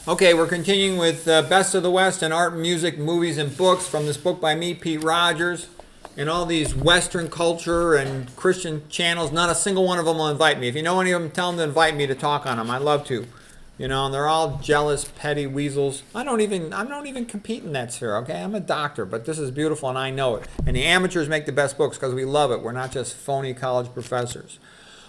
Okay, we're continuing with Best of the West and Art, Music, Movies, and Books from this book by me, Pete Rogers. And all these Western culture and Christian channels, not a single one of them will invite me. If you know any of them, tell them to invite me to talk on them. I'd love to. You know, and they're all jealous, petty weasels. I don't even compete in that sphere, okay? I'm a doctor, but this is beautiful and I know it. And the amateurs make the best books because we love it. We're not just phony college professors.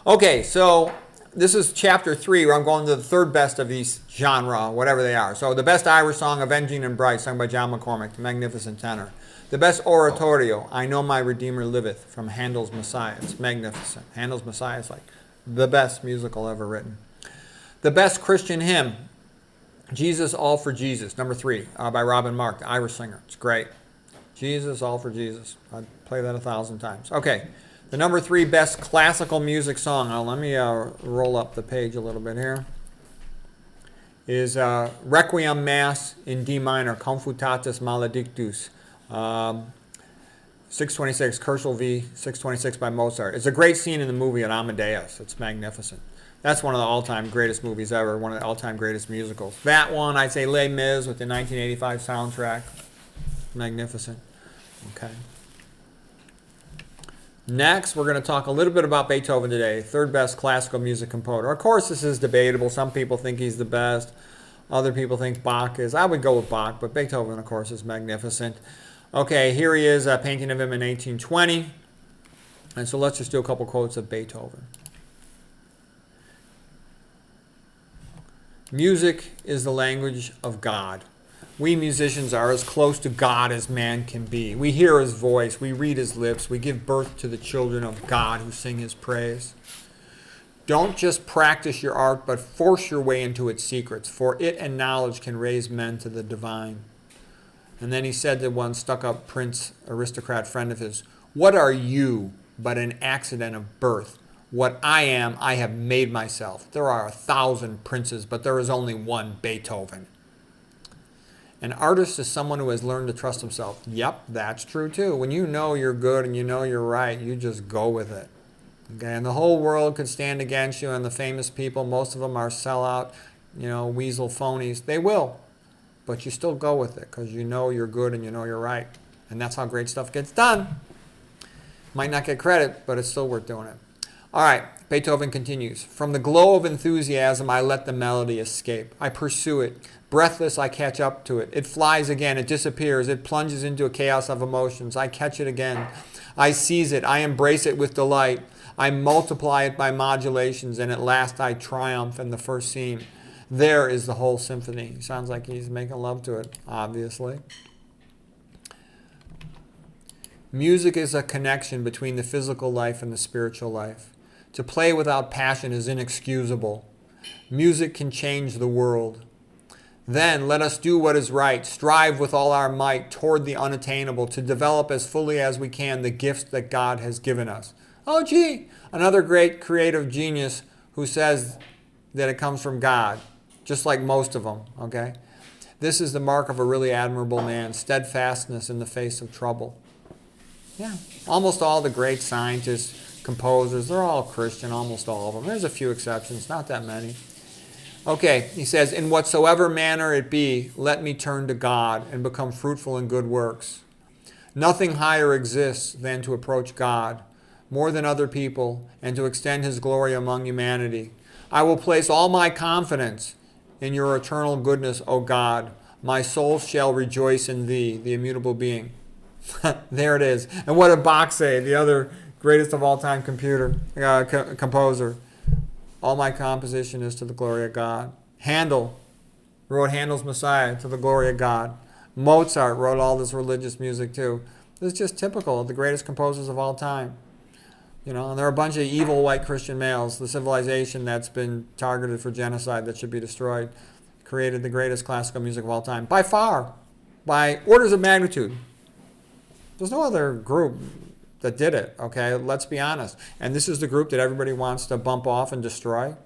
Okay, so this is chapter 3 where I'm going to the third best of each genre, whatever they are. So the best Irish song, Avenging and Bright, sung by John McCormack, the magnificent tenor. The best oratorio, I Know My Redeemer Liveth, from Handel's Messiah. It's magnificent. Handel's Messiah is like the best musical ever written. The best Christian hymn, Jesus, All for Jesus, number 3, by Robin Mark, the Irish singer. It's great. Jesus, All for Jesus. I'd play that 1,000 times. Okay, the number 3 best classical music song. Now, let me roll up the page a little bit here. Is Requiem Mass in D minor, Confutatis Maledictus. 626, Kerschel v. 626 by Mozart. It's a great scene in the movie at Amadeus. It's magnificent. That's one of the all-time greatest movies ever, one of the all-time greatest musicals. That one, I'd say Les Mis with the 1985 soundtrack. Magnificent. Okay. Next, we're going to talk a little bit about Beethoven today, third best classical music composer. Of course, this is debatable. Some people think he's the best. Other people think Bach is. I would go with Bach, but Beethoven, of course, is magnificent. Okay, here he is, a painting of him in 1820. And so let's just do a couple quotes of Beethoven. Music is the language of God. We musicians are as close to God as man can be. We hear his voice, we read his lips, we give birth to the children of God who sing his praise. Don't just practice your art, but force your way into its secrets, for it and knowledge can raise men to the divine. And then he said to one stuck-up prince, aristocrat friend of his, "What are you but an accident of birth? What I am, I have made myself. There are 1,000 princes, but there is only one Beethoven." An artist is someone who has learned to trust himself. Yep, that's true too. When you know you're good and you know you're right, you just go with it. Okay, and the whole world could stand against you, and the famous people, most of them are sellout, weasel phonies. They will. But you still go with it because you know you're good and you know you're right. And that's how great stuff gets done. Might not get credit, but it's still worth doing it. All right, Beethoven continues. From the glow of enthusiasm, I let the melody escape. I pursue it. Breathless, I catch up to it. It flies again. It disappears. It plunges into a chaos of emotions. I catch it again. I seize it. I embrace it with delight. I multiply it by modulations, and at last I triumph in the first scene. There is the whole symphony. Sounds like he's making love to it, obviously. Music is a connection between the physical life and the spiritual life. To play without passion is inexcusable. Music can change the world. Then let us do what is right, strive with all our might toward the unattainable, to develop as fully as we can the gifts that God has given us. Oh, gee, another great creative genius who says that it comes from God, just like most of them, okay? This is the mark of a really admirable man, steadfastness in the face of trouble. Yeah, almost all the great scientists, composers, they're all Christian, almost all of them. There's a few exceptions, not that many. Okay, he says, in whatsoever manner it be, let me turn to God and become fruitful in good works. Nothing higher exists than to approach God more than other people and to extend his glory among humanity. I will place all my confidence in your eternal goodness, O God. My soul shall rejoice in thee, the immutable being. There it is. And what did Bach say, the other greatest of all time composer? All my composition is to the glory of God. Handel wrote Handel's Messiah to the glory of God. Mozart wrote all this religious music too. This is just typical of the greatest composers of all time. And there are a bunch of evil white Christian males, the civilization that's been targeted for genocide that should be destroyed, created the greatest classical music of all time. By far, by orders of magnitude. There's no other group that did it, okay? Let's be honest. And this is the group that everybody wants to bump off and destroy,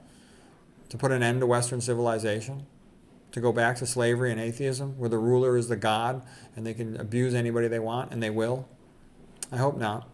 to put an end to Western civilization, to go back to slavery and atheism, where the ruler is the God, and they can abuse anybody they want, and they will. I hope not.